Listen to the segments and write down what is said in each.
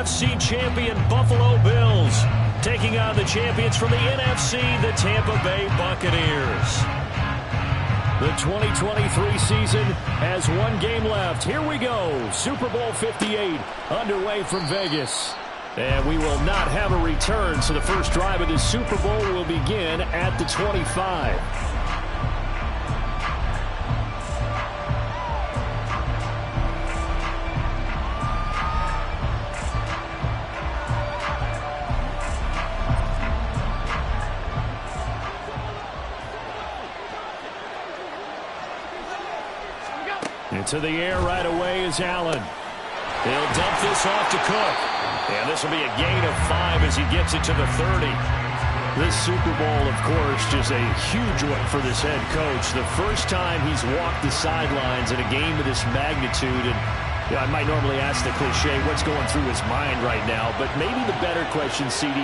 AFC champion Buffalo Bills taking on the champions from the NFC, the Tampa Bay Buccaneers. The 2023 season has one game left. Here we go. Super Bowl 58 underway from Vegas. And we will not have a return, so the first drive of the Super Bowl will begin at the 25. Into the air right away is Allen. He'll dump this off to Cook. And this will be a gain of 5 as he gets it to the 30. This Super Bowl, of course, just a huge one for this head coach. The first time he's walked the sidelines in a game of this magnitude. And you know, I might normally ask the cliche, what's going through his mind right now? But maybe the better question, CD,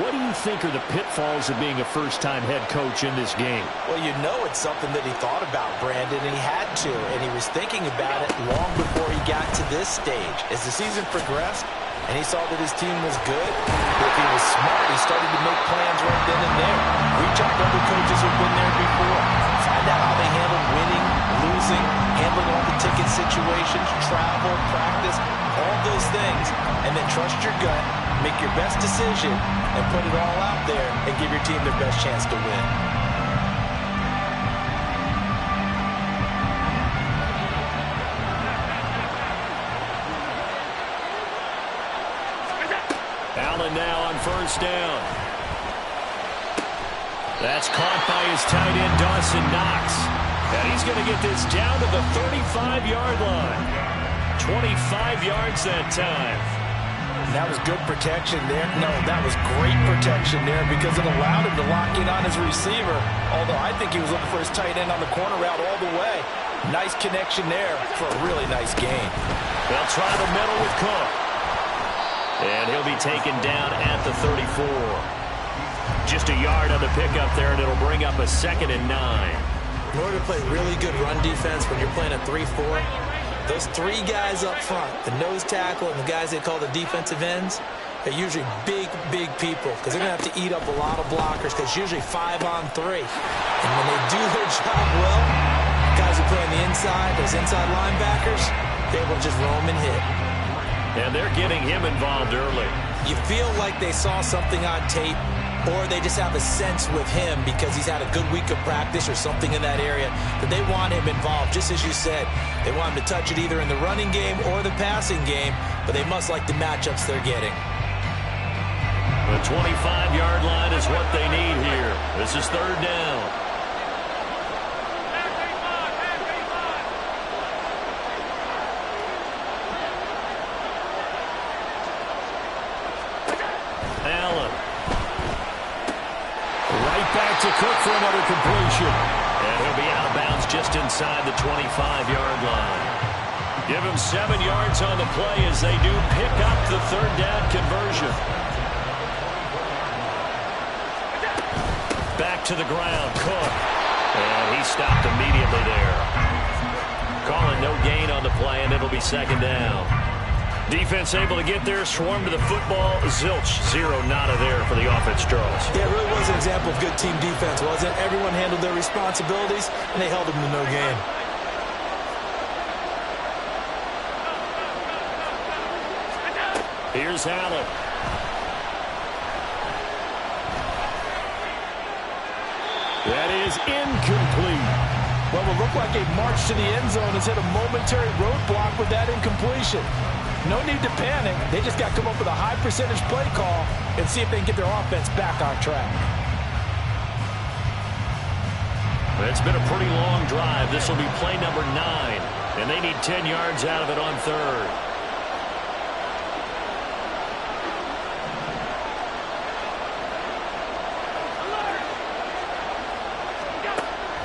what do you think are the pitfalls of being a first-time head coach in this game? Well, you know it's something that he thought about, Brandon, and he had to. And he was thinking about it long before he got to this stage. As the season progressed, and he saw that his team was good, if he was smart, he started to make plans right then and there. Reach out to other coaches who've been there before. Find out how they handle winning, losing, handling all the ticket situations, travel, practice, all those things. And then trust your gut, make your best decision, and put it all out there and give your team their best chance to win. Allen now on first down. That's caught by his tight end, Dawson Knox. And he's going to get this down to the 35-yard line. 25 yards that time. That was good protection there. No, that was great protection there because it allowed him to lock in on his receiver. Although I think he was looking for his tight end on the corner route all the way. Nice connection there for a really nice gain. They'll try the middle with Cook. And he'll be taken down at the 34. Just a yard on the pickup there, and it'll bring up a 2nd and 9. In order to play really good run defense when you're playing a 3-4, those 3 guys up front, the nose tackle and the guys they call the defensive ends, they're usually big, big people because they're going to have to eat up a lot of blockers because usually 5 on 3. And when they do their job well, guys who play on the inside, those inside linebackers, they will just roam and hit. And they're getting him involved early. You feel like they saw something on tape, or they just have a sense with him because he's had a good week of practice or something in that area that they want him involved. Just as you said, they want him to touch it either in the running game or the passing game, but they must like the matchups they're getting. The 25-yard line is what they need here. This is 3rd down. Allen. Right back to Cook for another completion. And he'll be out of bounds just inside the 25-yard line. Give him 7 yards on the play as they do pick up the 3rd down conversion. Back to the ground, Cook. And he stopped immediately there. Calling no gain on the play, and it'll be 2nd down. Defense able to get there, swarm to the football. Zilch, 0 nada there for the offense, Charles. Yeah, it really was an example of good team defense, wasn't it? Everyone handled their responsibilities, and they held them to no gain. Here's Allen. That is incomplete. Well, it looked like a march to the end zone has hit a momentary roadblock with that incompletion. No need to panic. They just got to come up with a high percentage play call and see if they can get their offense back on track. It's been a pretty long drive. This will be play number 9, and they need 10 yards out of it on 3rd.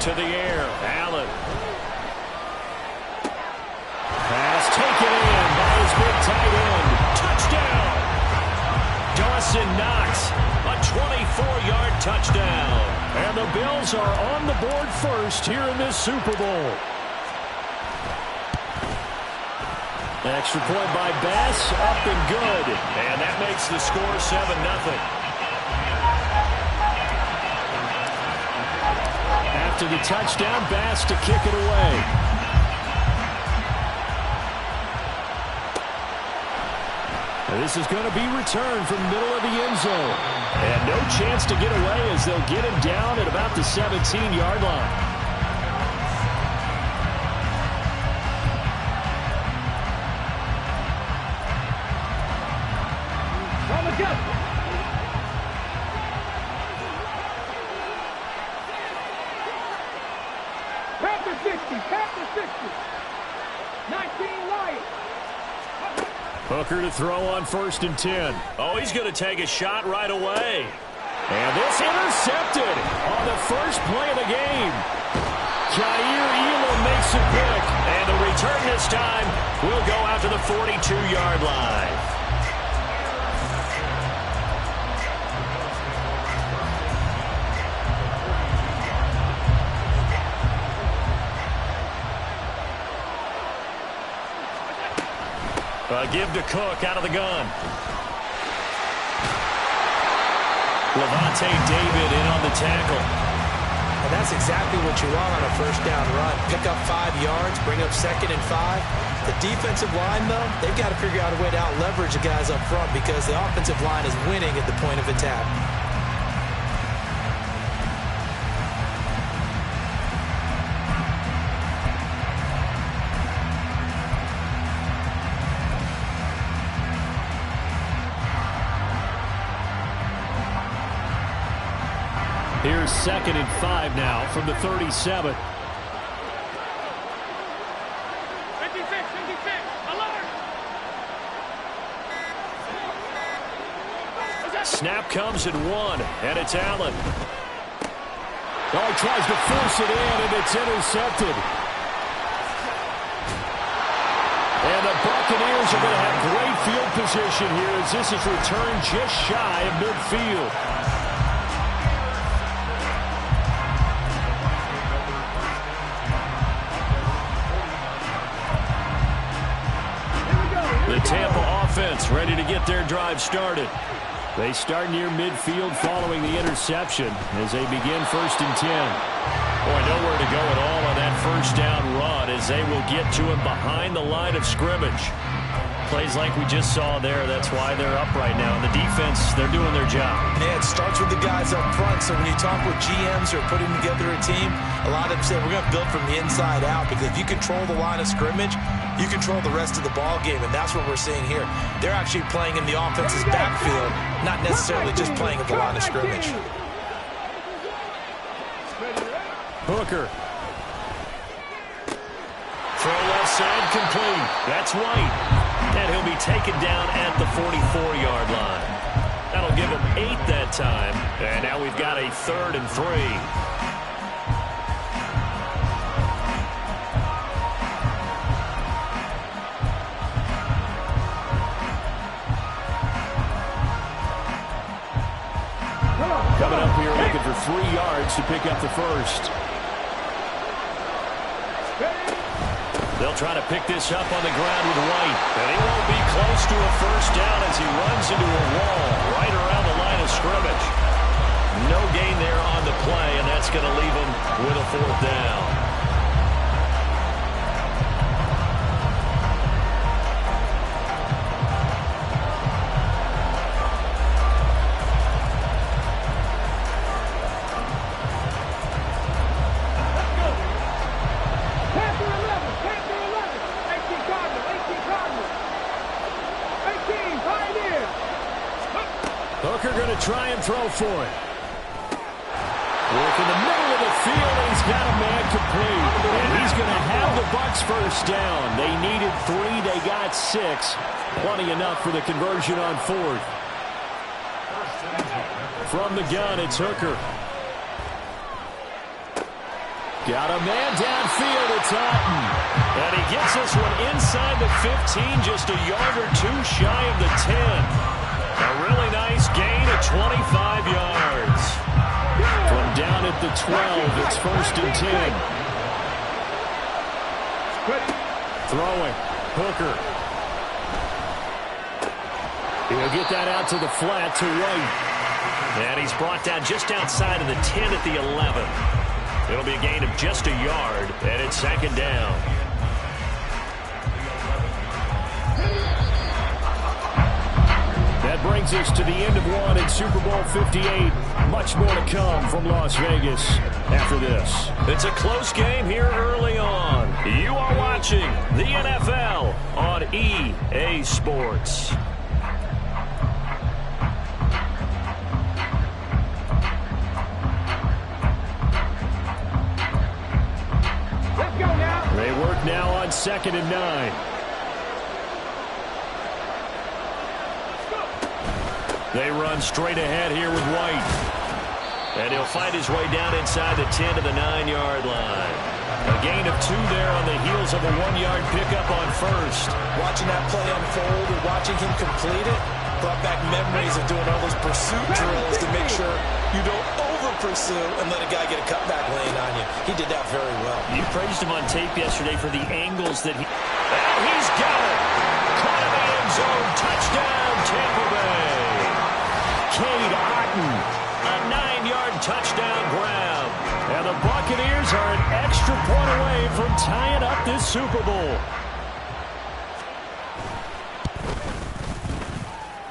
To the air, Allen. Pass taken in by his big tight end. Touchdown! Dawson Knox, a 24-yard touchdown. And the Bills are on the board first here in this Super Bowl. Extra point by Bass, up and good. makes the score 7-0. After the touchdown, Bass to kick it away. This is going to be returned from the middle of the end zone. And no chance to get away as they'll get him down at about the 17-yard line. Hooker to throw on 1st and 10. Oh, he's going to take a shot right away. And this intercepted on the first play of the game. Jair Elam makes a pick. And the return this time will go out to the 42-yard line. Give to Cook out of the gun. Levante David in on the tackle. And that's exactly what you want on a first down run. Pick up 5 yards, bring up 2nd and 5. The defensive line, though, they've got to figure out a way to out-leverage the guys up front because the offensive line is winning at the point of attack. Here's 2nd and 5 now from the 37. Snap comes at 1, and it's Allen. Oh, he tries to force it in, and it's intercepted. And the Buccaneers are going to have great field position here as this is returned just shy of midfield. The Tampa offense ready to get their drive started. They start near midfield following the interception as they begin 1st and 10. Boy, nowhere to go at all on that first down run as they will get to him behind the line of scrimmage. Plays like we just saw there, that's why they're up right now. And the defense, they're doing their job. Yeah, it starts with the guys up front. So when you talk with GMs who are putting together a team, a lot of them say we're going to build from the inside out because if you control the line of scrimmage, you control the rest of the ball game, and that's what we're seeing here. They're actually playing in the offense's backfield, not necessarily just playing at the line of scrimmage. Hooker. Throw left side complete. That's White. And he'll be taken down at the 44-yard line. That'll give him 8 that time. And now we've got a 3rd and 3. Coming up here looking for 3 yards to pick up the first. They'll try to pick this up on the ground with White. And he won't be close to a first down as he runs into a wall right around the line of scrimmage. No gain there on the play, and that's going to leave him with a 4th down. Hooker going to try and throw for it. Work in the middle of the field, and he's got a man complete. And he's going to have the Bucs first down. They needed 3. They got 6. Plenty enough for the conversion on 4th. From the gun, it's Hooker. Got a man downfield. It's Otten. And he gets this one inside the 15, just a yard or 2 shy of the 10. A really nice gain of 25 yards. From down at the 12, it's 1st and 10. Throwing. Hooker. He'll get that out to the flat to White. And he's brought down just outside of the 10 at the 11. It'll be a gain of just a yard, and it's second down. That brings us to the end of one in Super Bowl 58. Much more to come from Las Vegas after this. It's a close game here early on. You are watching the NFL on EA Sports. Let's go now. They work now on 2nd and 9. They run straight ahead here with White. And he'll find his way down inside the 10 to the 9-yard line. A gain of 2 there on the heels of a 1-yard pickup on first. Watching that play unfold and watching him complete it brought back memories of doing all those pursuit drills to make sure you don't over-pursue and let a guy get a cutback lane on you. He did that very well. You praised him on tape yesterday for the angles that he... And he's got it! Caught in the end zone. Touchdown, Tampa Bay. Cade Otton, a 9-yard touchdown grab. And the Buccaneers are an extra point away from tying up this Super Bowl.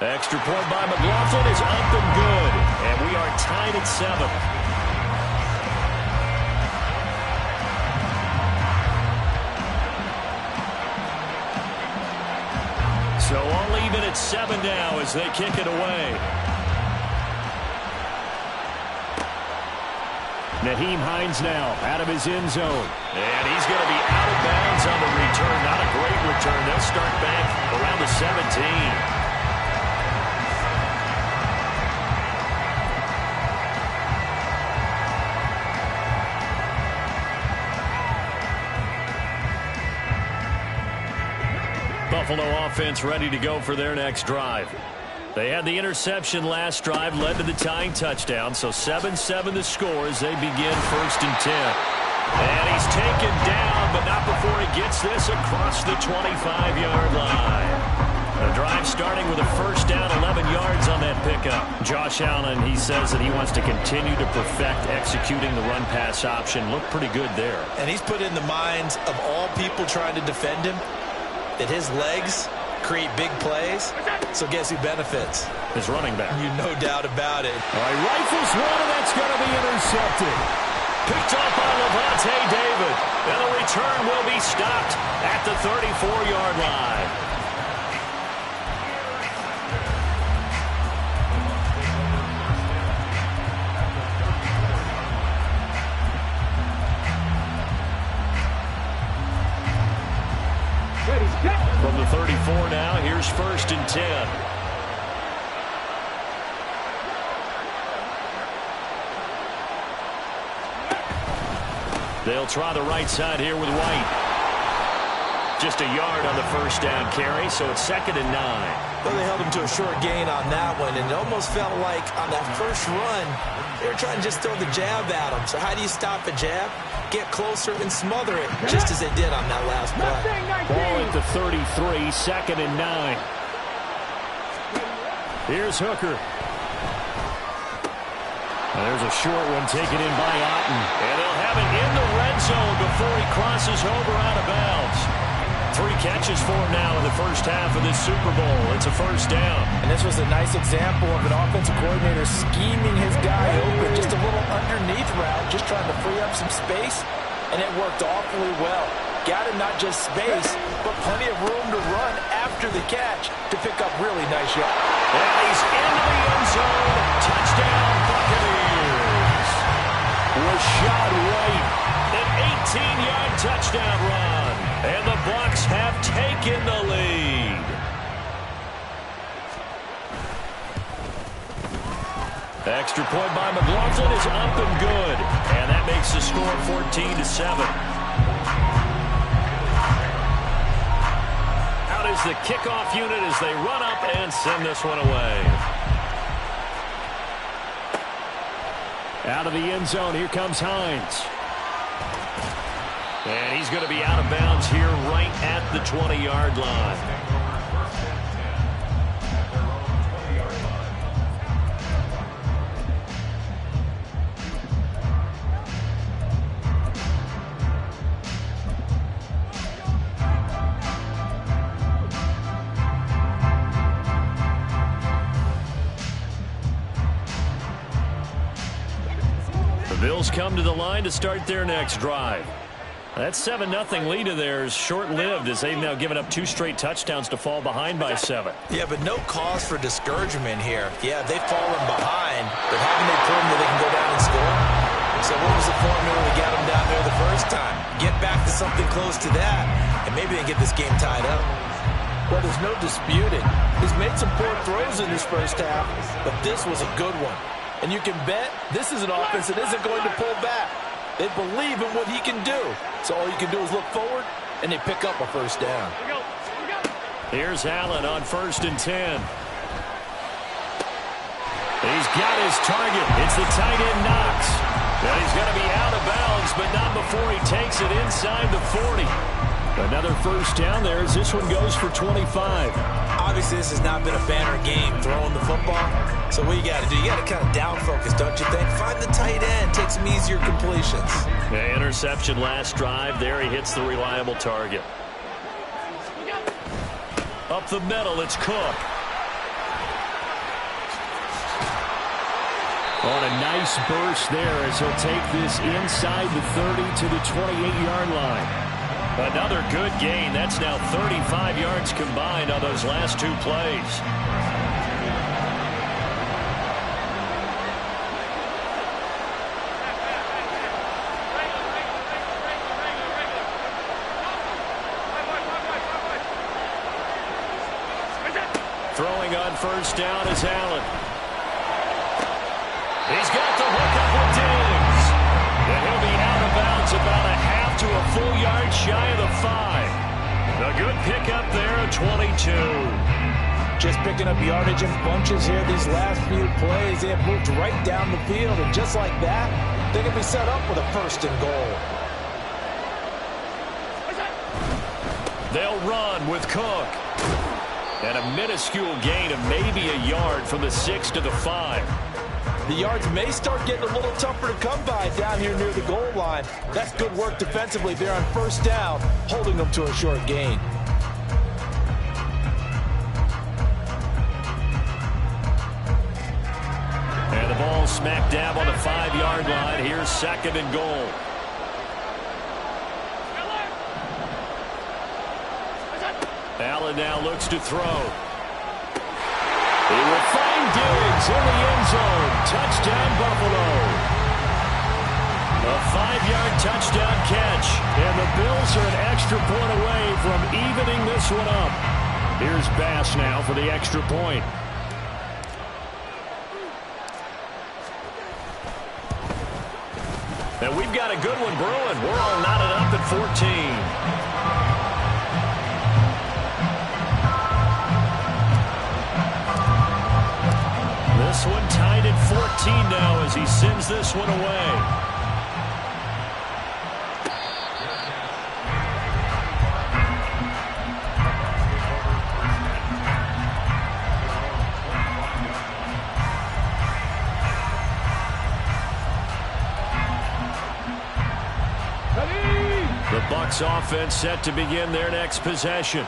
Extra point by McLaughlin is up and good. And we are tied at 7. So all even at 7 now as they kick it away. Nyheim Hines now out of his end zone. And he's going to be out of bounds on the return. Not a great return. They'll start back around the 17. Buffalo offense ready to go for their next drive. They had the interception last drive, led to the tying touchdown, so 7-7 the score as they begin 1st and 10. And he's taken down, but not before he gets this across the 25-yard line. The drive starting with a 1st down, 11 yards on that pickup. Josh Allen, he says that he wants to continue to perfect executing the run-pass option. Looked pretty good there. And he's put in the minds of all people trying to defend him that his legs create big plays, so guess who benefits? His running back. You no doubt about it. All right, rifles one, and that's going to be intercepted. Picked off by Levante David. And the return will be stopped at the 34-yard line. From the 34 now, here's 1st and 10. They'll try the right side here with White. Just a yard on the 1st down carry, so it's 2nd and 9. Well, they held him to a short gain on that one, and it almost felt like on that first run, they were trying to just throw the jab at him. So how do you stop a jab? Get closer and smother it, just as they did on that last play. Ball at the 33, 2nd and 9. Here's Hooker. And there's a short one taken in by Otton. And they'll have it in the red zone before he crosses over out of bounds. 3 catches for him now in the first half of this Super Bowl. It's a 1st down. And this was a nice example of an offensive coordinator scheming his guy open. Just a little underneath route, just trying to free up some space. And it worked awfully well. Got him not just space, but plenty of room to run after the catch to pick up really nice yards. And he's into the end zone. Touchdown, Buccaneers. Rashad White, an 18-yard touchdown run. And the Bucs have taken the lead. Extra point by McLaughlin is up and good. And that makes the score 14-7. Out is the kickoff unit as they run up and send this one away. Out of the end zone, here comes Hines. And he's going to be out of bounds here right at the 20-yard line. Bills come to the line to start their next drive. That 7-0 lead of theirs short-lived as they've now given up 2 straight touchdowns to fall behind by 7. Yeah, but no cause for discouragement here. Yeah, they've fallen behind, but haven't they proven that they can go down and score? So what was the formula to get them down there the first time? Get back to something close to that, and maybe they get this game tied up. Well, there's no disputing. He's made some poor throws in this first half, but this was a good one. And you can bet this is an offense that isn't going to pull back. They believe in what he can do. So all you can do is look forward, and they pick up a first down. Here's Allen on 1st and 10. He's got his target. It's the tight end Knox. And he's going to be out of bounds, but not before he takes it inside the 40. Another first down there as this one goes for 25. Obviously, this has not been a banner game throwing the football. So what you got to do, you got to kind of down focus, don't you think? Find the tight end, take some easier completions. Yeah, interception last drive. There he hits the reliable target. Up the middle, it's Cook. On a nice burst there as he'll take this inside the 30 to the 28-yard line. Another good gain. That's now 35 yards combined on those last 2 plays. Throwing on first down is Allen. He's got the hookup with Diggs. And he'll be out of bounds about a half to a full yard shy of the 5. A good pickup there at 22. Just picking up yardage in bunches here these last few plays. They have moved right down the field, and just like that, they can be set up with a 1st and goal. They'll run with Cook. And a minuscule gain of maybe a yard from the 6 to the 5. The yards may start getting a little tougher to come by down here near the goal line. That's good work defensively there on first down, holding them to a short gain. And the ball smack dab on the 5-yard line. Here's 2nd and goal. Allen now looks to throw. He will find Diggs in the end zone. Touchdown, Buffalo. A 5-yard touchdown catch. And the Bills are an extra point away from evening this one up. Here's Bass now for the extra point. And we've got a good one brewing. We're all knotted up at 14. This one tied at 14 now as he sends this one away. The Bucs offense set to begin their next possession.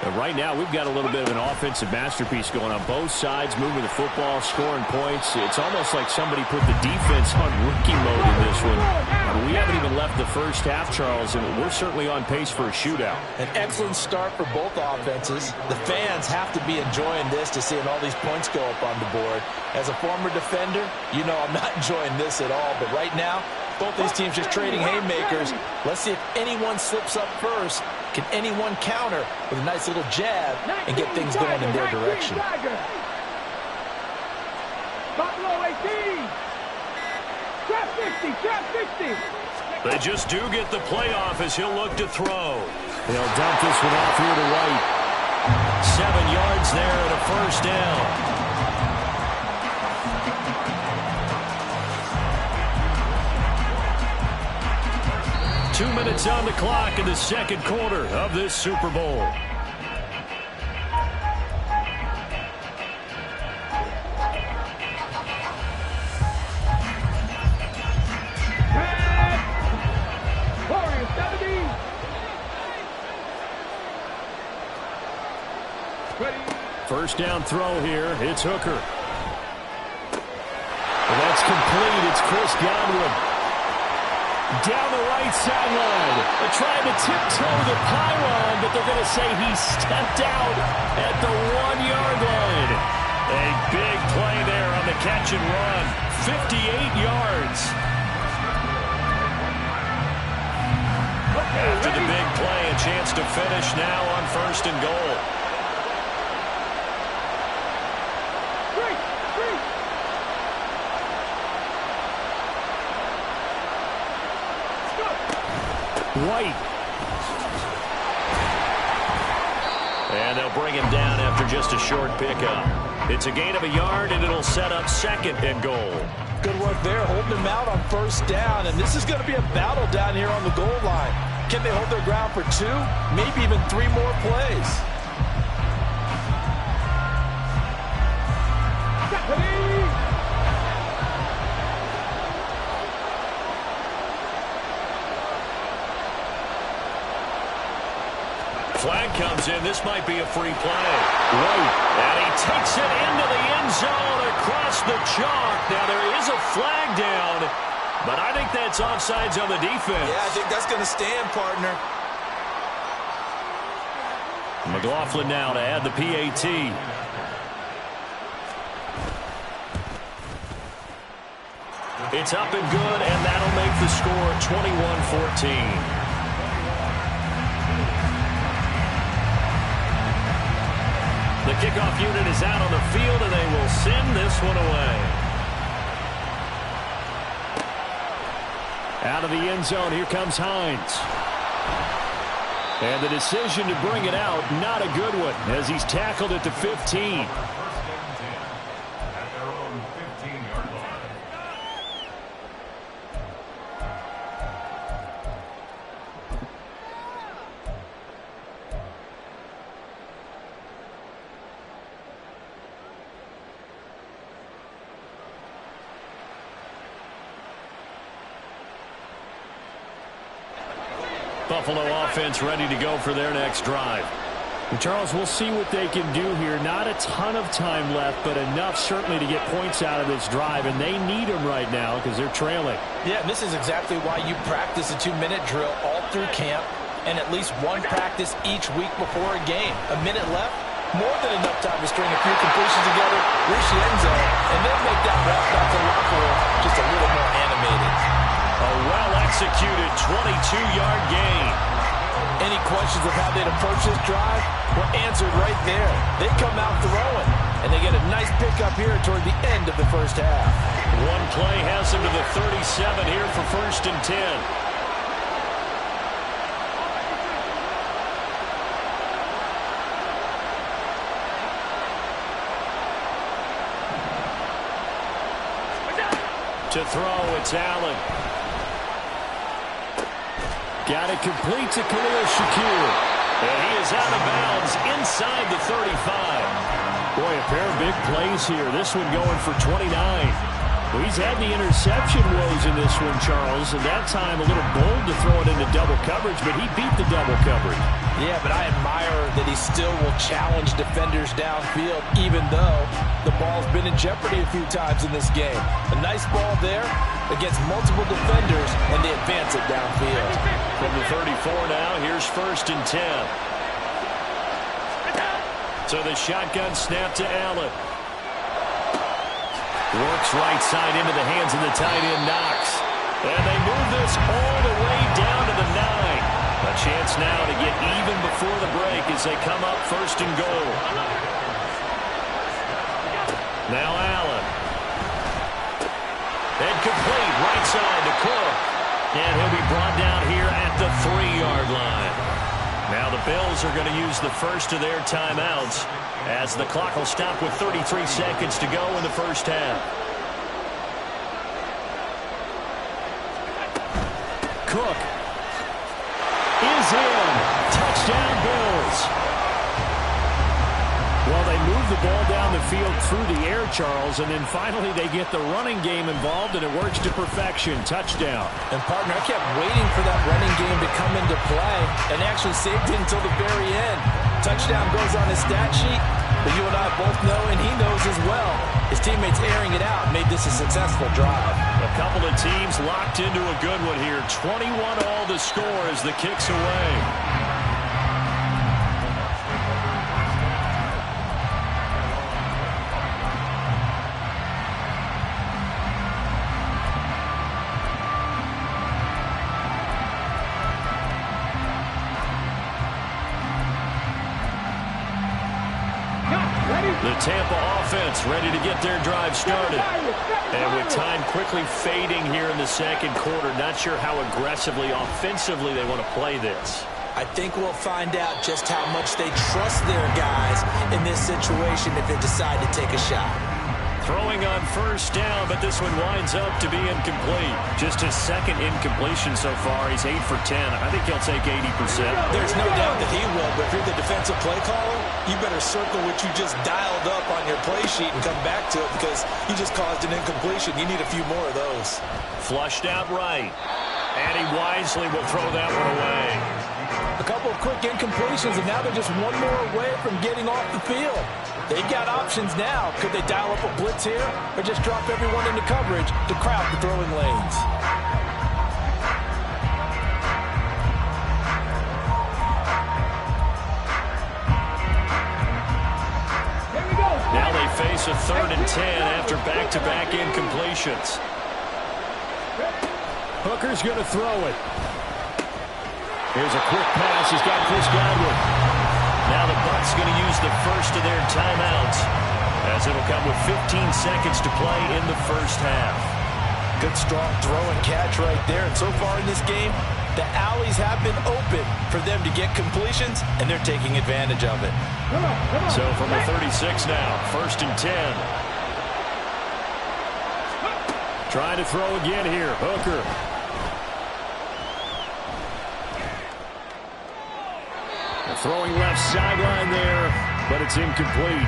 And right now, we've got a little bit of an offensive masterpiece going on both sides, moving the football, scoring points. It's almost like somebody put the defense on rookie mode in this one. We haven't even left the first half, Charles, and we're certainly on pace for a shootout. An excellent start for both offenses. The fans have to be enjoying this to seeing all these points go up on the board. As a former defender, you know I'm not enjoying this at all. But right now, both these teams just trading haymakers. Let's see if anyone slips up first. Can anyone counter with a nice little jab and get things going in their direction? Buffalo 18. Trap 50, trap 50. They just do get the playoff as he'll look to throw. They'll dump this one off here to right. 7 yards there and a first down. 2 minutes on the clock in the second quarter of this Super Bowl. Warriors 70. First down throw here. It's Hooker. And that's complete. It's Chris Godwin. Down the right sideline. They're trying to tiptoe the pylon, but they're going to say he stepped out at the 1-yard line. A big play there on the catch and run. 58 yards. After the big play, a chance to finish now on 1st and goal. White. And they'll bring him down after just a short pickup. It's a gain of a yard, and it'll set up 2nd and goal. Good work there, holding him out on 1st down. And this is going to be a battle down here on the goal line. Can they hold their ground for 2, maybe even 3 more plays? Flag comes in. This might be a free play. Right. And he takes it into the end zone across the chalk. Now there is a flag down, but I think that's offsides on the defense. Yeah, I think that's going to stand, partner. McLaughlin now to add the PAT. It's up and good, and that'll make the score 21-14. The kickoff unit is out on the field, and they will send this one away. Out of the end zone, here comes Hines. And the decision to bring it out, not a good one, as he's tackled at the 15. Buffalo offense ready to go for their next drive. And Charles, we'll see what they can do here. Not a ton of time left, but enough certainly to get points out of this drive, and they need them right now because they're trailing. Yeah, and this is exactly why you practice a 2-minute drill all through camp and at least one practice each week before a game. A minute left, more than enough time to string a few completions together, reach the end zone, and then make that walk back to the locker room just a little more animated. A well-executed 22-yard gain. Any questions of how they'd approach this drive were answered right there. They come out throwing, and they get a nice pickup here toward the end of the first half. One play has them to the 37 here for 1st and 10. To throw, it's Allen. Got it complete to Khalil Shakir. And he is out of bounds inside the 35. Boy, a pair of big plays here. This one going for 29. Well, he's had the interception woes in this one, Charles, and that time a little bold to throw it into double coverage, but he beat the double coverage. Yeah, but I admire that he still will challenge defenders downfield, even though the ball's been in jeopardy a few times in this game. A nice ball there against multiple defenders, and they advance it downfield. From the 34 now, here's 1st and 10. So the shotgun snap to Allen. Works right side into the hands of the tight end, Knox. And they move this all the way down to the 9. A chance now to get even before the break as they come up 1st and goal. Now Allen. And complete right side to Cook. And he'll be brought down here at the 3-yard line. Now the Bills are going to use the first of their timeouts as the clock will stop with 33 seconds to go in the first half. Cook is in. Touchdown Bills. Well, they move the ball down the field through the air, Charles, and then finally they get the running game involved, and it works to perfection. Touchdown. And, partner, I kept waiting for that running game to come into play and actually saved it until the very end. Touchdown goes on his stat sheet, but you and I both know, and he knows those as well. His teammates airing it out made this a successful drive. A couple of teams locked into a good one here. 21-all the score as the kick's away. The Tampa offense ready to get their drive started. And with time quickly fading here in the second quarter, not sure how aggressively, offensively they want to play this. I think we'll find out just how much they trust their guys in this situation if they decide to take a shot. Throwing on first down, but this one winds up to be incomplete. Just his second incompletion so far. He's 8 for 10. I think he'll take 80%. There's no doubt that he will, but if you're the defensive play caller, you better circle what you just dialed up on your play sheet and come back to it because you just caused an incompletion. You need a few more of those. Flushed out right. And he wisely will throw that one away. A couple of quick incompletions, and now they're just one more away from getting off the field. They've got options now. Could they dial up a blitz here or just drop everyone into coverage to crowd the throwing lanes? Now they face a 3rd and 10 after back-to-back incompletions. Hooker's going to throw it. Here's a quick pass. He's got Chris Godwin. Now the Bucs going to use the first of their timeouts as it'll come with 15 seconds to play in the first half. Good strong throw and catch right there. And so far in this game, the alleys have been open for them to get completions, and they're taking advantage of it. So from the 36 now, 1st and 10. Trying to throw again here. Hooker. Throwing left sideline there, but it's incomplete.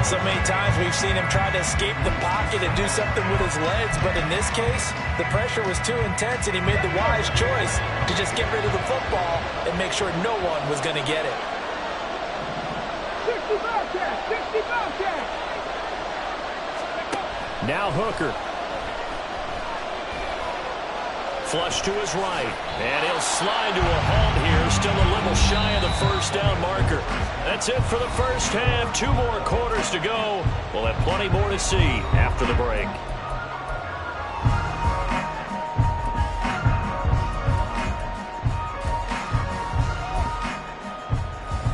So many times we've seen him try to escape the pocket and do something with his legs, but in this case, the pressure was too intense and he made the wise choice to just get rid of the football and make sure no one was going to get it. 60 Bobcats! 60 Bobcats! Now Hooker. Flush to his right, and he'll slide to a halt here, still a little shy of the first down marker. That's it for the first half. 2 more quarters to go. We'll have plenty more to see after the break.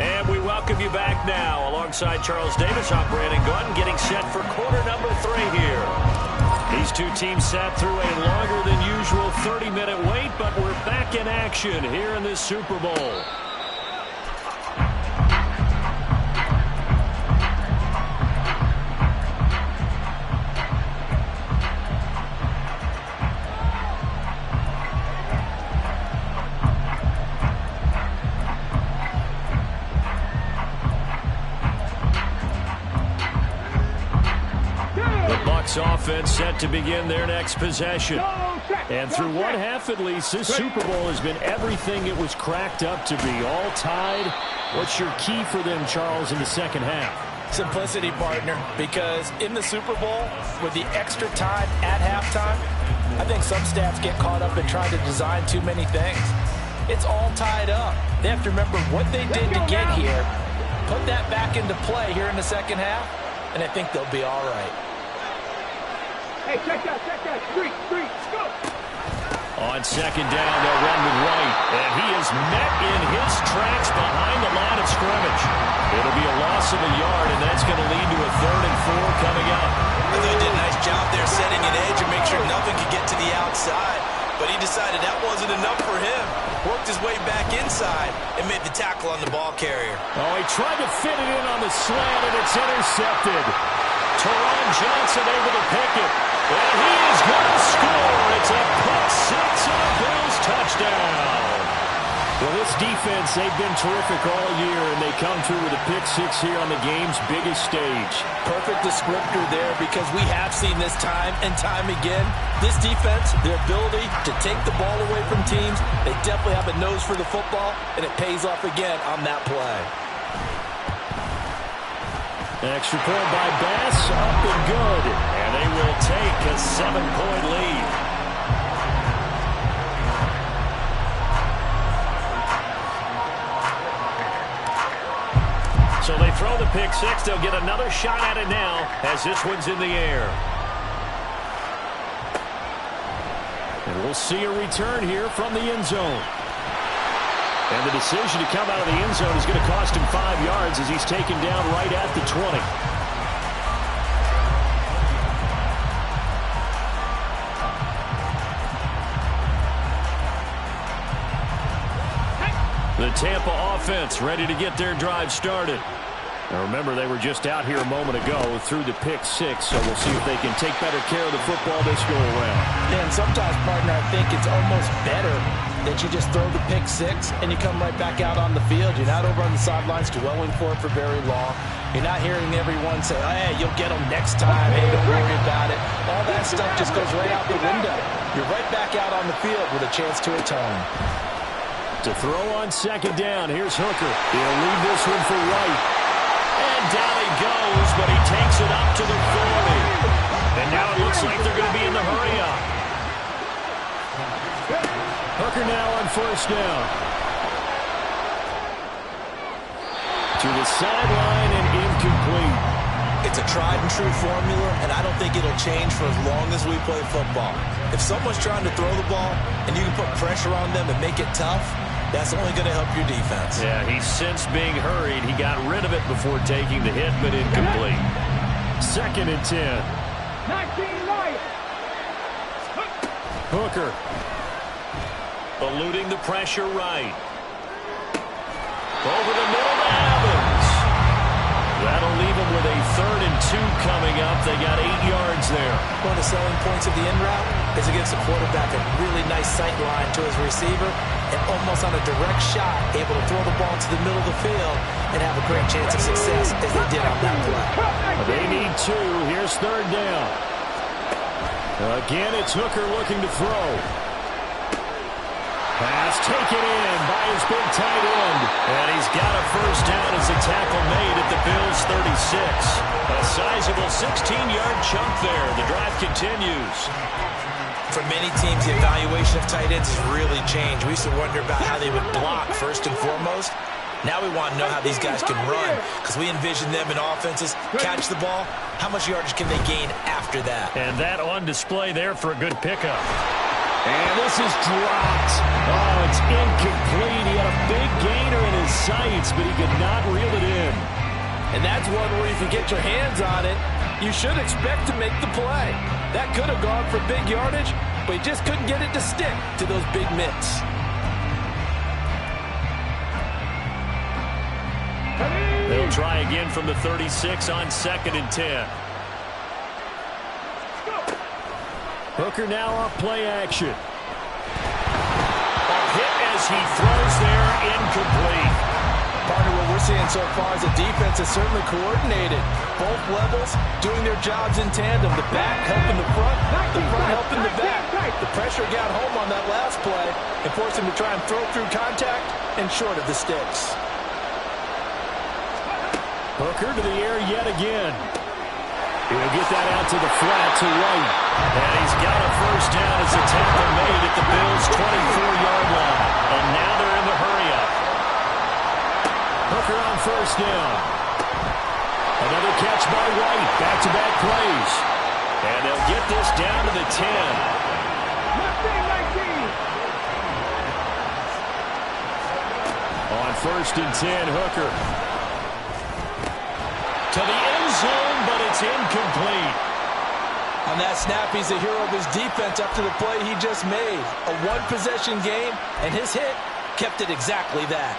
And we welcome you back now. Alongside Charles Davis, I'm Brandon Gunn, getting set for quarter number 3 here. These two teams sat through a longer than usual 30-minute wait, but we're back in action here in this Super Bowl. Offense set to begin their next possession. And through one half at least, this Super Bowl has been everything it was cracked up to be. All tied. What's your key for them, Charles, in the second half? Simplicity, partner, because in the Super Bowl, with the extra time at halftime, I think some staffs get caught up in trying to design too many things. It's all tied up. They have to remember what they did to get here, put that back into play here in the second half, and I think they'll be all right. Hey, check that, street, go! On second down, they'll run with White, and he is met in his tracks behind the line of scrimmage. It'll be a loss of a yard, and that's going to lead to a 3rd and 4 coming up. I thought he did a nice job there setting an edge and make sure nothing could get to the outside, but he decided that wasn't enough for him. Worked his way back inside and made the tackle on the ball carrier. Oh, he tried to fit it in on the slant, and it's intercepted. Teron Johnson able to pick it. And he is going to score. It's a pick six and a Bills touchdown. Well, this defense, they've been terrific all year, and they come through with a pick six here on the game's biggest stage. Perfect descriptor there because we have seen this time and time again. This defense, their ability to take the ball away from teams, they definitely have a nose for the football, and it pays off again on that play. Extra point by Bass, up and good. And they will take a 7-point lead. So they throw the pick six. They'll get another shot at it now as this one's in the air. And we'll see a return here from the end zone. And the decision to come out of the end zone is going to cost him 5 yards as he's taken down right at the 20. The Tampa offense ready to get their drive started. Now remember, they were just out here a moment ago through the pick six, so we'll see if they can take better care of the football this go-around. Yeah, and sometimes, partner, I think it's almost better that you just throw the pick six and you come right back out on the field. You're not over on the sidelines dwelling for it for very long. You're not hearing everyone say, oh, hey, you'll get them next time. Hey, don't worry about it. All that stuff just goes right out the window. You're right back out on the field with a chance to atone. To throw on second down, here's Hooker. He'll leave this one for White. And down he goes, but he takes it up to the 40. And now it looks like they're going to be in the hurry-up. Hooker now on first down. To the sideline and incomplete. It's a tried-and-true formula, and I don't think it'll change for as long as we play football. If someone's trying to throw the ball and you can put pressure on them and make it tough, that's only going to help your defense. Yeah, he's since being hurried. He got rid of it before taking the hit, but incomplete. 2nd and 10. 19 Lions. Hooker. Eluding the pressure right. Over the middle to Evans. That'll leave him with a 3rd and 2 coming up. They got 8 yards there. One of the selling points of the in route is against the quarterback, a really nice sight line to his receiver, and almost on a direct shot, able to throw the ball to the middle of the field and have a great chance of success as they did on that play. They need 2. Here's 3rd down. Again, it's Hooker looking to throw. Pass taken in by his big tight end. And he's got a first down as a tackle made at the Bills' 36. A sizable 16-yard chunk there. The drive continues. For many teams, the evaluation of tight ends has really changed. We used to wonder about how they would block first and foremost. Now we want to know how these guys can run, because we envision them in offenses catch the ball. How much yardage can they gain after that? And that on display there for a good pickup. And this is dropped. Oh, it's incomplete. He had a big gainer in his sights, but he could not reel it in. And that's one where if you get your hands on it, you should expect to make the play. That could have gone for big yardage, but he just couldn't get it to stick to those big mitts. They'll try again from the 36 on 2nd and 10. Hooker now off play action. A hit as he throws there, incomplete. Partner, what we're seeing so far is the defense is certainly coordinated. Both levels doing their jobs in tandem. The back helping the front helping the back. The pressure got home on that last play and forced him to try and throw through contact and short of the sticks. Hooker to the air yet again. He'll get that out to the flat to White. And he's got a first down as a tackle made at the Bills' 24-yard line. And now they're in the hurry-up. Hooker on first down. Another catch by White. Back-to-back plays. And they'll get this down to the 10. 19. On 1st and 10, Hooker. To the end zone, but it's incomplete. On that snap, he's the hero of his defense up to the play he just made. A one-possession game, and his hit kept it exactly that.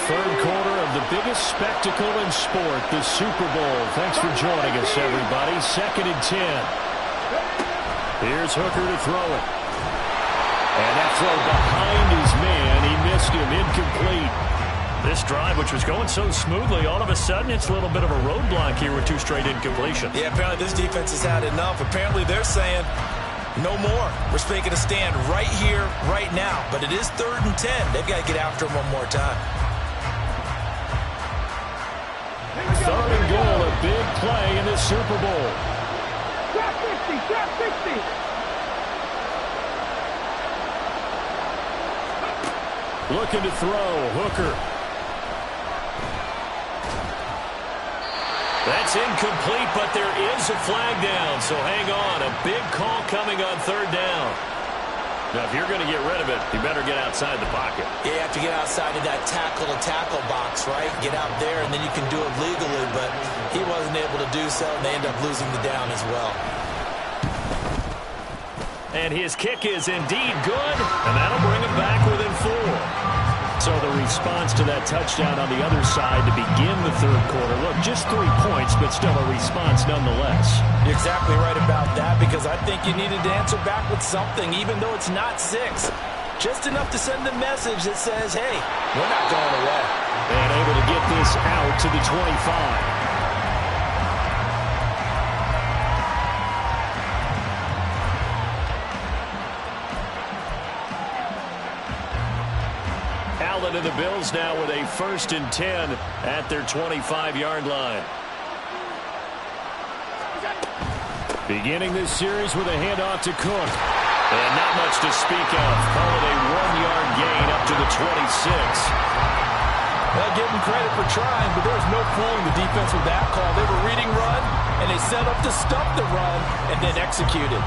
3rd quarter of the biggest spectacle in sport, the Super Bowl. Thanks for joining us, everybody. 2nd and 10. Here's Hooker to throw it. And that throw behind his man. He missed him. Incomplete. This drive, which was going so smoothly, all of a sudden it's a little bit of a roadblock here with 2 straight incompletions. Yeah, apparently this defense has had enough. Apparently they're saying, no more. We're making a stand right here, right now. But it is 3rd and 10. They've got to get after him one more time. 3rd and goal at big play in this Super Bowl. Trap 50, trap 50. Looking to throw. Hooker. That's incomplete, but there is a flag down, so hang on. A big call coming on third down. Now, if you're going to get rid of it, you better get outside the pocket. Yeah, you have to get outside of that tackle-to-tackle box, right? Get out there, and then you can do it legally, but he wasn't able to do so, and they end up losing the down as well. And his kick is indeed good, and that'll bring him back within 4. So the response to that touchdown on the other side to begin the third quarter. Look, just 3 points, but still a response nonetheless. You're exactly right about that, because I think you needed to answer back with something, even though it's not 6. Just enough to send a message that says, hey, we're not going away. And able to get this out to the 25. Allen and the Bills now with a 1st and 10 at their 25-yard line. Beginning this series with a handoff to Cook. And not much to speak of. Call it a 1-yard gain up to the 26. Well, give them credit for trying, but there was no fooling the defense with that call. They were reading run, and they set up to stop the run and then executed.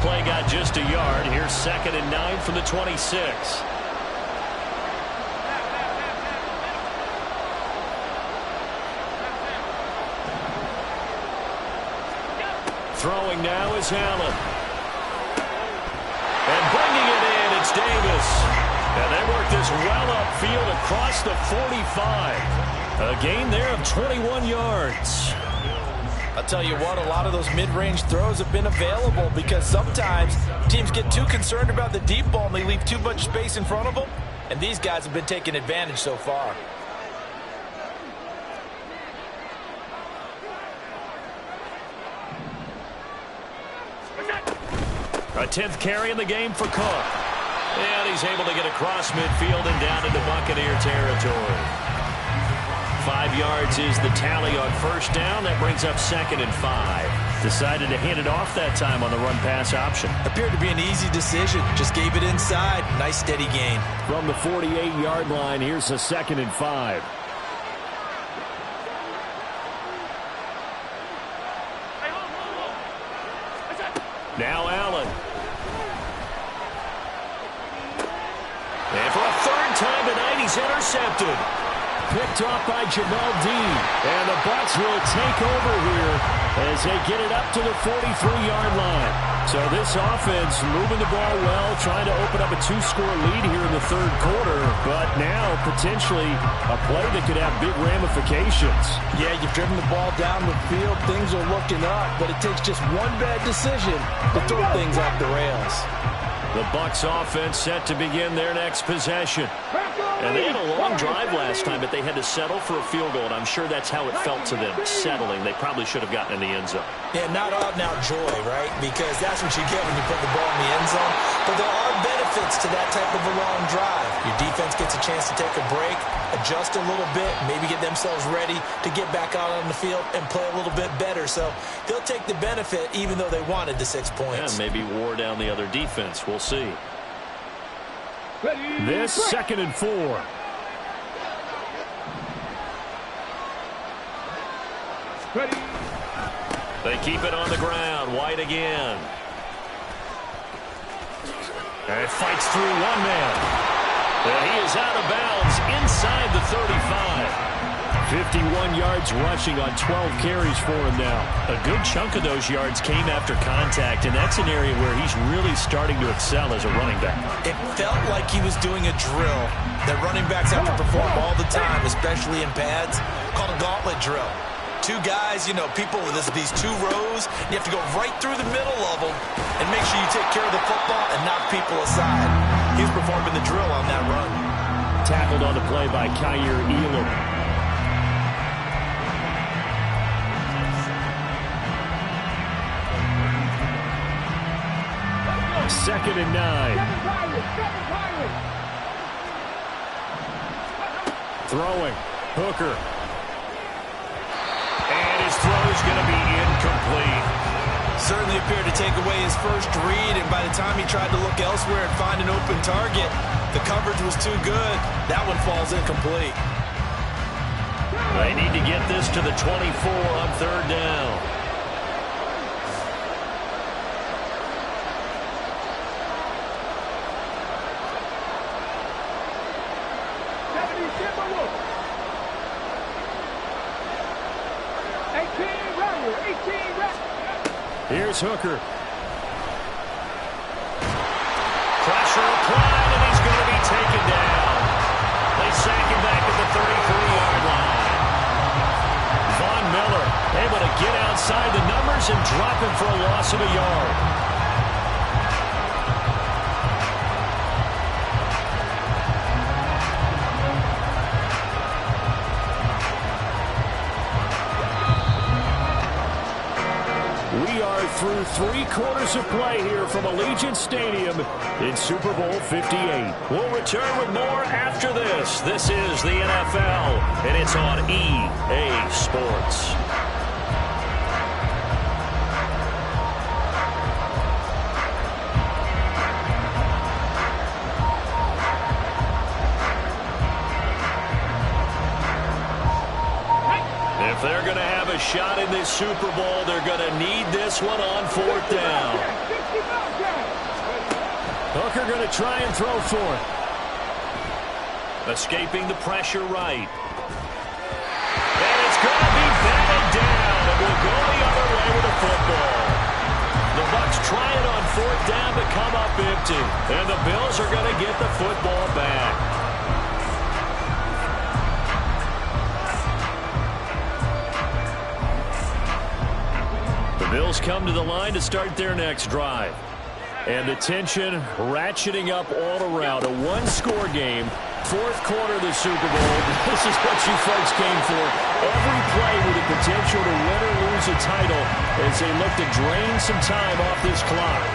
Play got just a yard. Here's 2nd and 9 from the 26. Throwing now is Allen. And bringing it in, it's Davis. And they work this well upfield across the 45. A gain there of 21 yards. I'll tell you what, a lot of those mid-range throws have been available because sometimes teams get too concerned about the deep ball and they leave too much space in front of them, and these guys have been taking advantage so far. A 10th carry in the game for Cook. And he's able to get across midfield and down into Buccaneer territory. 5 yards is the tally on 1st down. That brings up 2nd and 5. Decided to hand it off that time on the run-pass option. Appeared to be an easy decision. Just gave it inside. Nice steady gain. From the 48-yard line, here's a 2nd and 5. Now Allen. And for a 3rd time tonight, he's intercepted. Picked off by Jamal Dean. And the Bucs will take over here as they get it up to the 43-yard line. So this offense moving the ball well, trying to open up a 2-score lead here in the 3rd quarter. But now potentially a play that could have big ramifications. Yeah, you've driven the ball down the field. Things are looking up, but it takes just one bad decision to throw things off the rails. The Bucs offense set to begin their next possession. And they had a long drive last time, but they had to settle for a field goal, and I'm sure that's how it felt to them, settling. They probably should have gotten in the end zone. Yeah, not out-and-out joy, right? Because that's what you get when you put the ball in the end zone. But there are benefits to that type of a long drive. Your defense gets a chance to take a break, adjust a little bit, maybe get themselves ready to get back out on the field and play a little bit better. So they'll take the benefit even though they wanted the 6 points. Yeah, maybe wore down the other defense. We'll see. This 2nd and 4. They keep it on the ground. White again. And it fights through one man. And he is out of bounds inside the 35. 51 yards rushing on 12 carries for him now. A good chunk of those yards came after contact, and that's an area where he's really starting to excel as a running back. It felt like he was doing a drill that running backs have to perform all the time, especially in pads, called a gauntlet drill. 2 guys, you know, people with these 2 rows, you have to go right through the middle of them and make sure you take care of the football and knock people aside. He's performing the drill on that run. Tackled on the play by Kyer Elam. 2nd and 9. Throwing. Hooker. And his throw is going to be incomplete. Certainly appeared to take away his first read, and by the time he tried to look elsewhere and find an open target, the coverage was too good. That one falls incomplete. They need to get this to the 24 on 3rd down. Here's Hooker. Pressure applied, and he's going to be taken down. They sack him back at the 33-yard line. Von Miller able to get outside the numbers and drop him for a loss of a yard. We are through 3 quarters of play here from Allegiant Stadium in Super Bowl 58. We'll return with more after this. This is the NFL, and it's on EA Sports. If they're going to have a shot in this Super Bowl, they're going to need this one on 4th down. Hooker going to try and throw for it. Escaping the pressure right. And it's going to be batted down, and will go the other way with the football. The Bucs trying on 4th down to come up empty, and the Bills are going to get the football back. Bills come to the line to start their next drive. And the tension ratcheting up all around. A one-score game. 4th quarter of the Super Bowl. This is what you folks came for. Every play with the potential to win or lose a title as they look to drain some time off this clock.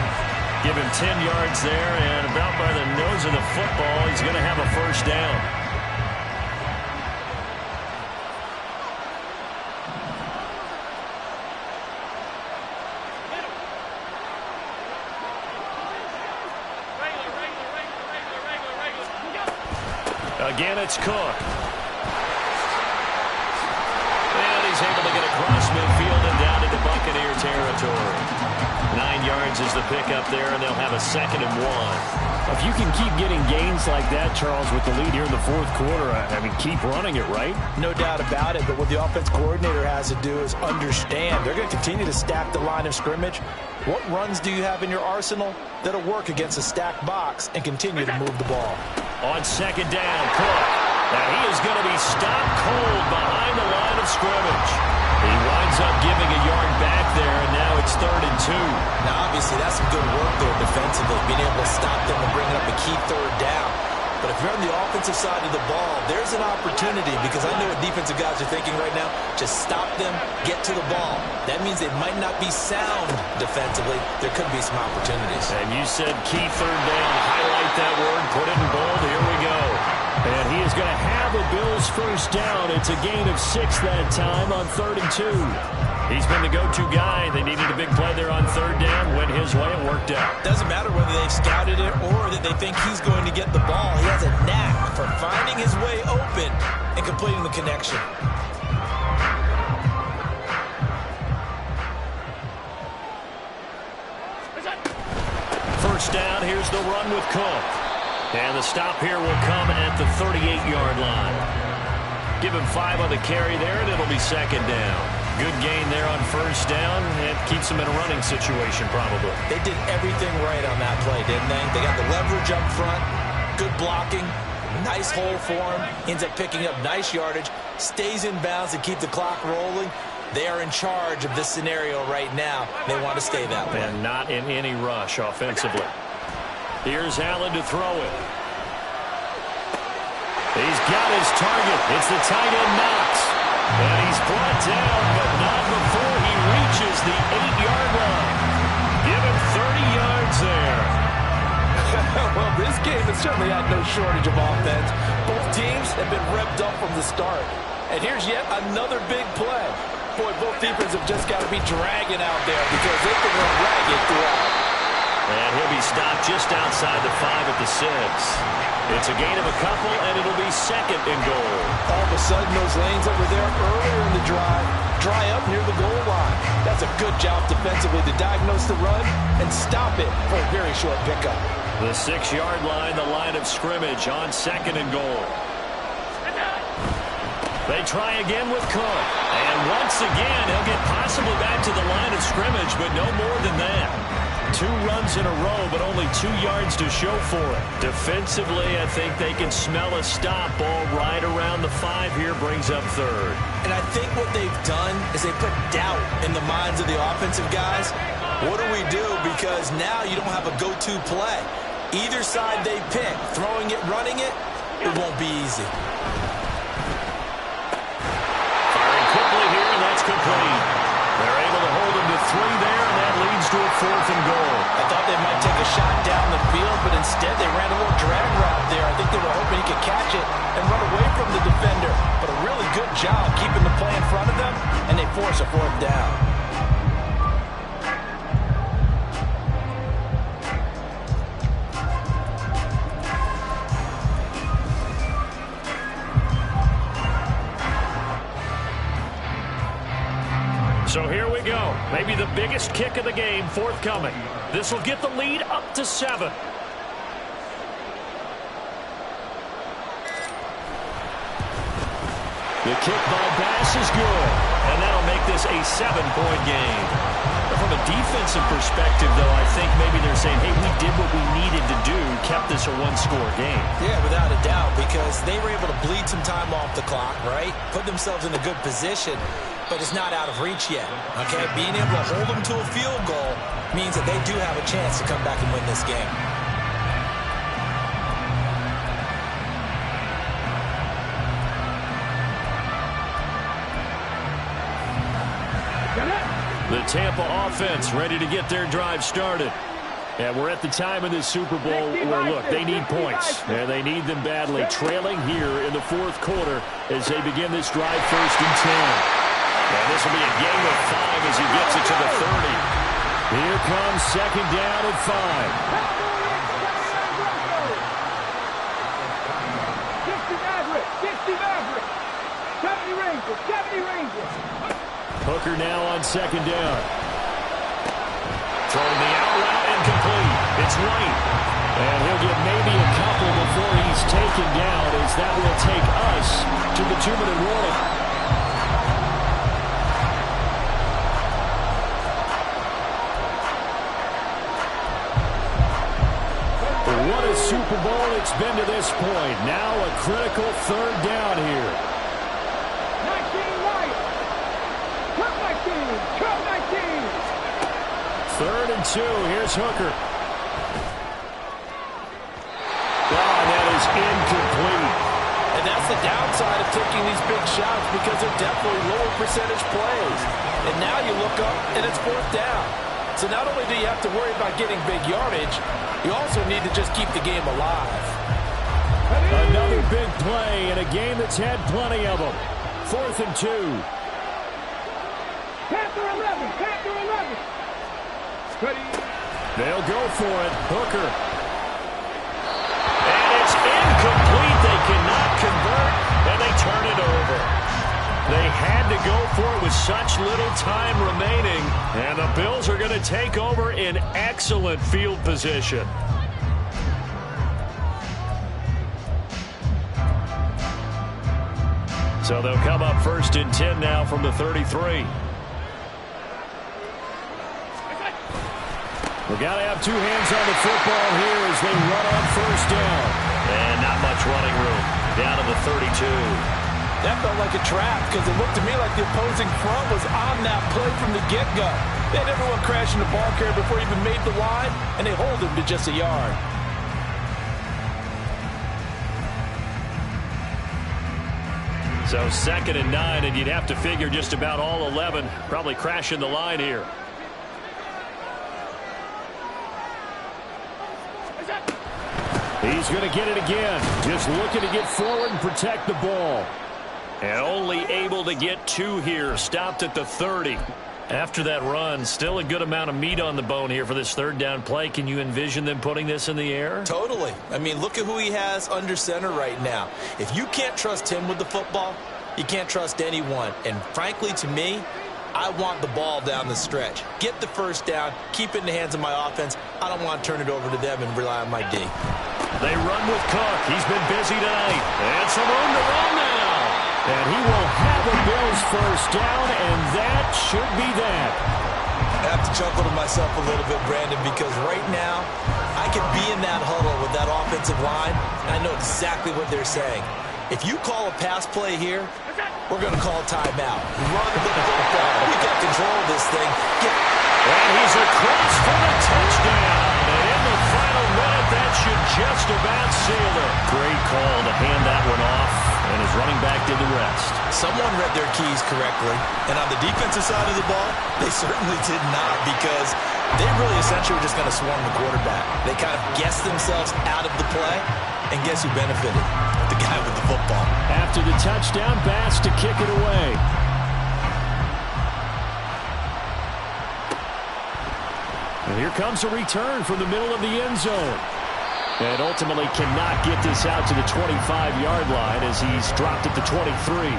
Give him 10 yards there, and about by the nose of the football, he's going to have a 1st down. Again, it's Cook. And he's able to get across midfield and down into Buccaneer territory. 9 yards is the pickup there, and they'll have a 2nd and 1. If you can keep getting gains like that, Charles, with the lead here in the 4th quarter, I mean, keep running it, right? No doubt about it, but what the offense coordinator has to do is understand. They're going to continue to stack the line of scrimmage. What runs do you have in your arsenal that'll work against a stacked box and continue to move the ball? On 2nd down, Cook. Now he is going to be stopped cold behind the line of scrimmage. He winds up giving a yard back there, and now it's 3rd and 2. Now, obviously, that's some good work there defensively, being able to stop them and bring up a key 3rd down. But if you're on the offensive side of the ball, there's an opportunity, because I know what defensive guys are thinking right now. Just stop them, get to the ball. That means they might not be sound defensively. There could be some opportunities. And you said key 3rd down. Highlight that word. Put it in bold. Here we go. And he is going to have a Bills 1st down. It's a gain of 6 that time on 3rd and 2. He's been the go-to guy. They needed a big play there on 3rd down. Went his way. It worked out. Doesn't matter whether they've scouted it or that they think he's going to get the ball. He has a knack for finding his way open and completing the connection. First down. Here's the run with Cook. And the stop here will come at the 38-yard line. Give him 5 on the carry there, and it'll be 2nd down. Good gain there on 1st down. It keeps them in a running situation, probably. They did everything right on that play, didn't they? They got the leverage up front, good blocking, nice hole for him, ends up picking up nice yardage, stays in bounds to keep the clock rolling. They are in charge of this scenario right now. They want to stay that way. And not in any rush offensively. Here's Allen to throw it. He's got his target. It's the tight end Knox. And he's brought down, but not before he reaches the 8-yard line. Give him 30 yards there. certainly had no shortage of offense. Both teams have been revved up from the start. And here's yet another big play. Boy, both defenses have just got to be dragging out there because they can run ragged throughout. And he'll be stopped just outside the 5 at the 6. It's a gain of a couple, and it'll be second and goal. All of a sudden, those lanes that were there earlier in the drive dry up near the goal line. That's a good job defensively to diagnose the run and stop it for a very short pickup. The 6-yard line, the line of scrimmage on second and goal. They try again with Cook. And once again, he'll get possibly back to the line of scrimmage, but no more than that. 2 runs in a row, but only 2 yards to show for it. Defensively, I think they can smell a stop. Ball right around the 5 here, brings up third. And I think what they've done is they put doubt in the minds of the offensive guys. What do we do? Because now you don't have a go-to play. Either side they pick, throwing it, running it, it won't be easy. Firing quickly here, and that's complete. They're able to hold him to 3 there, and that leads to a 4th and goal. I thought they might take a shot down the field, but instead they ran a little drag route there. I think they were hoping he could catch it and run away from the defender. But a really good job keeping the play in front of them, and they force a 4th down. So here we go. Maybe the biggest kick of the game forthcoming. This will get the lead up to 7. The kick by Bass is good, and that'll make this a 7-point game. From a defensive perspective, though, I think maybe they're saying, hey, we did what we needed to do, kept this a 1-score game. Yeah, without a doubt, because they were able to bleed some time off the clock, right? Put themselves in a good position, but it's not out of reach yet, okay? Being able to hold them to a field goal means that they do have a chance to come back and win this game. The Tampa offense ready to get their drive started. And we're at the time of this Super Bowl where, look, they need points. And they need them badly. Trailing here in the 4th quarter as they begin this drive 1st and 10. And this will be a gain of 5 as he gets it to the 30. Here comes 2nd down and 5. Hooker now on 2nd down. Throwing the out route incomplete. It's White. And he'll get maybe a couple before he's taken down, as that will take us to the 2-minute warning. What a Super Bowl it's been to this point. Now a critical 3rd down here. 3rd and 2. Here's Hooker. And that is incomplete. And that's the downside of taking these big shots because they're definitely lower percentage plays. And now you look up and it's 4th down. So not only do you have to worry about getting big yardage, you also need to just keep the game alive. Another big play in a game that's had plenty of them. 4th and 2. Panther 11, Panther 11. They'll go for it. Hooker. And it's incomplete. They cannot convert, and they turn it over. They had to go for it with such little time remaining, and the Bills are going to take over in excellent field position. So they'll come up 1st and 10 now from the 33. We've got to have 2 hands on the football here as they run on 1st down. And not much running room. Down to the 32. That felt like a trap because it looked to me like the opposing front was on that play from the get-go. They had everyone crashing the ball carrier before he even made the line, and they hold him to just a yard. So 2nd and 9, and you'd have to figure just about all 11 probably crashing the line here. He's going to get it again. Just looking to get forward and protect the ball. And only able to get 2 here. Stopped at the 30. After that run, still a good amount of meat on the bone here for this third down play. Can you envision them putting this in the air? Totally. I mean, look at who he has under center right now. If you can't trust him with the football, you can't trust anyone. And frankly, to me, I want the ball down the stretch. Get the first down, keep it in the hands of my offense. I don't want to turn it over to them and rely on my D. They run with Cook. He's been busy tonight. And some room to run now. And he will have a Bills first down, and that should be that. I have to chuckle to myself a little bit, Brandon, because right now I could be in that huddle with that offensive line, and I know exactly what they're saying. If you call a pass play here, we're going to call a timeout. Run the football. We got control of this thing. And he's across for the touchdown. And in the final minute, that should just about seal it. Great call to hand that one off, and his running back did the rest. Someone read their keys correctly, and on the defensive side of the ball, they certainly did not, because they really essentially were just going to swarm the quarterback. They kind of guessed themselves out of the play, and guess who benefited? The guy with the football. After the touchdown, Bass to kick it away. And here comes a return from the middle of the end zone. And ultimately cannot get this out to the 25-yard line as he's dropped at the 23.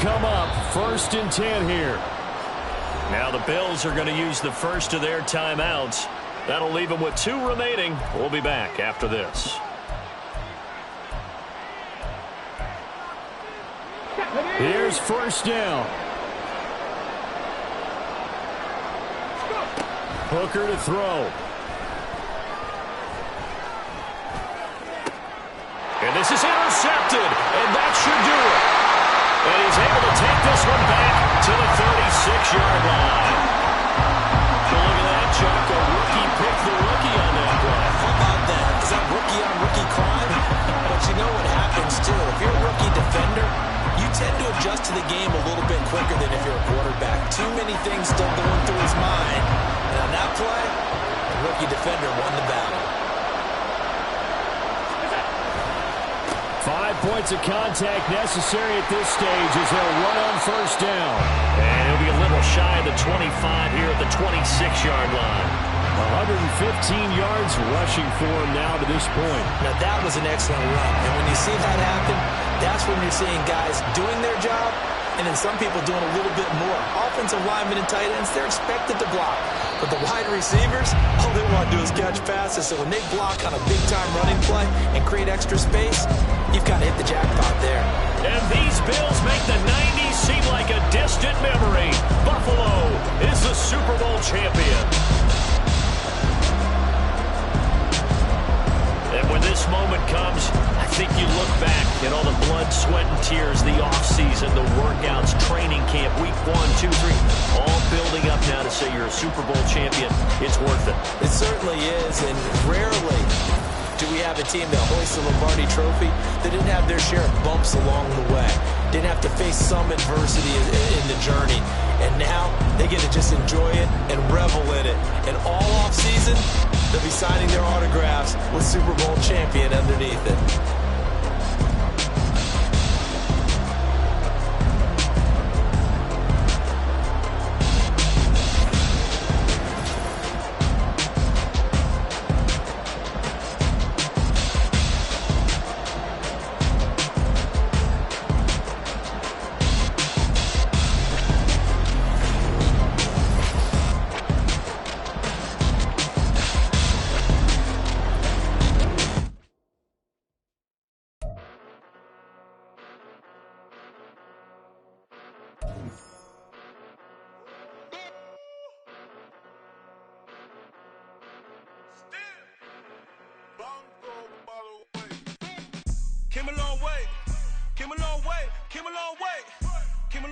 Come up, 1st and 10 here. Now the Bills are going to use the first of their timeouts. That'll leave them with 2 remaining. We'll be back after this. Here's 1st down. Hooker to throw. And this is intercepted, and that should do it. And he's able to take this one back to the 36-yard line. So look at that, Chuck. A rookie picked the rookie on that play. How about that? Is that rookie-on-rookie crime? But you know what happens, too. If you're a rookie defender, you tend to adjust to the game a little bit quicker than if you're a quarterback. Too many things still going through his mind. And on that play, the rookie defender won the battle. 5 points of contact necessary at this stage as they'll run on 1st down. And he'll be a little shy of the 25 here at the 26-yard line. 115 yards rushing for him now to this point. Now that was an excellent run. And when you see that happen, that's when you're seeing guys doing their job and then some people doing a little bit more. Offensive linemen and tight ends, they're expected to block. But the wide receivers, all they want to do is catch passes. So when they block on a big-time running play and create extra space, you've got to hit the jackpot there. And these Bills make the 90s seem like a distant memory. Buffalo is the Super Bowl champion. And when this moment comes, I think you look back at all the blood, sweat, and tears, the offseason, the workouts, training camp, week 1, 2, 3, all building up now to say you're a Super Bowl champion. It's worth it. It certainly is, and rarely do we have a team that hoists the Lombardi Trophy that didn't have their share of bumps along the way, didn't have to face some adversity in the journey, and now they get to just enjoy it and revel in it. And all offseason, they'll be signing their autographs with Super Bowl champion underneath it. Came a long way, came a long way, came a long way.